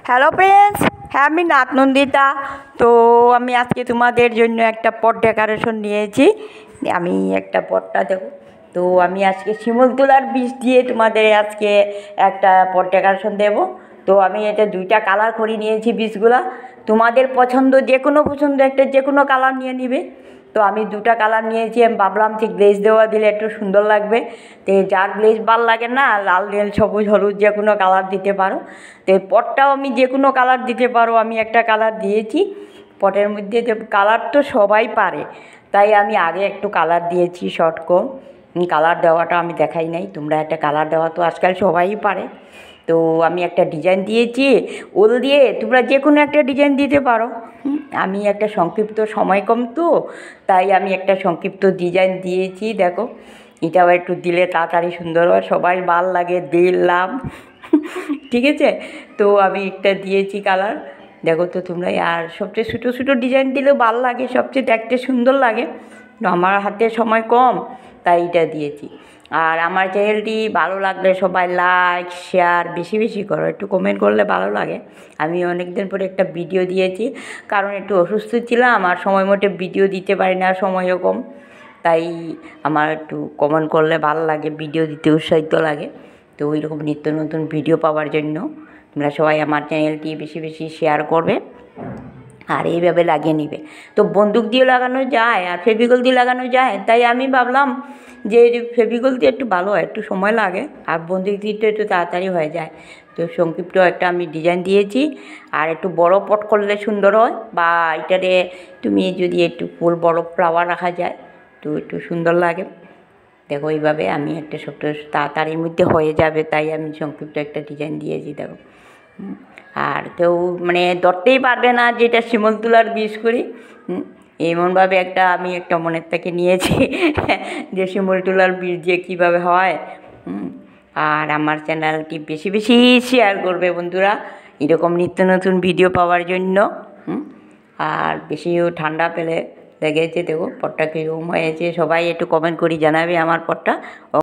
Hello friends, হ্যাঁ আমি নাতনন্দিতা। তো আমি আজকে তোমাদের জন্য একটা পট ডেকোরেশন নিয়েছি। আমি একটা পটটা দেখো। তো আমি আজকে শিমুলতলার বীজ দিয়ে তোমাদের আজকে একটা পট ডেকোরেশন দেবো। তো আমি এটা দুইটা কালার করে নিয়েছি বীজগুলা। তোমাদের পছন্দ একটা যে কোনো কালার নিয়ে নিবে। তো আমি দুটা কালার নিয়েছি। আমি ভাবলাম যে গ্লেজ দেওয়া দিলে একটু সুন্দর লাগবে। তো যার গ্লেজ ভাল লাগে না, লাল নীল সবুজ হলুদ যে কোনো কালার দিতে পারো। তো এই পটটাও আমি যে কোনো কালার দিতে পারো। আমি একটা কালার দিয়েছি পটের মধ্যে। কালার তো সবাই পারে, তাই আমি আগে একটু কালার দিয়েছি শর্ট কম। কালার দেওয়াটা আমি দেখাই নাই। তোমরা একটা কালার দেওয়া তো আজকাল সবাই পারে। তো আমি একটা ডিজাইন দিয়েছি ওল দিয়ে, তোমরা যে কোনো একটা ডিজাইন দিতে পারো। আমি একটা সংক্ষিপ্ত সময় কম তো, তাই আমি একটা সংক্ষিপ্ত ডিজাইন দিয়েছি। দেখো, এটাও একটু দিলে তাড়াতাড়ি সুন্দর হয়, সবাই ভাল লাগে, দিলাম। ঠিক আছে, তো আমি একটা দিয়েছি কালার। দেখো তো তোমরা, আর সবচেয়ে ছোটো ছোটো ডিজাইন দিলেও ভাল লাগে, সবচেয়ে দেখতে সুন্দর লাগে। আমার হাতে সময় কম, তাই এটা দিয়েছি। আর আমার চ্যানেলটি ভালো লাগলে সবাই লাইক শেয়ার বেশি বেশি করো, একটু কমেন্ট করলে ভালো লাগে। আমি অনেক দিন পরে একটা ভিডিও দিয়েছি, কারণ একটু অসুস্থ ছিলাম আর সময় মতো ভিডিও দিতে পারি না, সময়ও কম। তাই আমার একটু কমেন্ট করলে ভালো লাগে, ভিডিও দিতে উৎসাহিত লাগে। তো ওই রকম নিত্য নতুন ভিডিও পাওয়ার জন্য তোমরা সবাই আমার চ্যানেলটি বেশি বেশি শেয়ার করবে আর এইভাবে লাগিয়ে নিবে। তো বন্দুক দিয়ে লাগানো যায় আর ফেভিকল দিয়ে লাগানো যায়, তাই আমি ভাবলাম যে ফেভিকল দিয়ে একটু ভালো হয়, একটু সময় লাগে, আর বন্দুক দিয়ে একটু তাড়াতাড়ি হয়ে যায়। তো সংক্ষিপ্ত একটা আমি ডিজাইন দিয়েছি। আর একটু বড় পট করলে সুন্দর হয়, বা এটাতে তুমি যদি একটু ফুল বড় ফ্লাওয়ার রাখা যায় তো একটু সুন্দর লাগে। দেখো, এইভাবে আমি একটা ছোট্ট তাড়াতাড়ির মধ্যে হয়ে যাবে, তাই আমি সংক্ষিপ্ত একটা ডিজাইন দিয়েছি। দেখো, আর কেউ মানে ধরতেই পারবে না যে এটা শিমুলতলার বীজ করি। এমনভাবে আমি একটা মনের থেকে নিয়েছি যে শিমুলতলার বীজ দিয়ে কীভাবে হয়। আর আমার চ্যানেলটি বেশি বেশি শেয়ার করবে বন্ধুরা, এরকম নিত্য নতুন ভিডিও পাওয়ার জন্য। আর বেশিও ঠান্ডা পেলে দেখেছে, দেখো পটটা কীরকম হয়েছে, সবাই একটু কমেন্ট করে জানাবে আমার পটটা।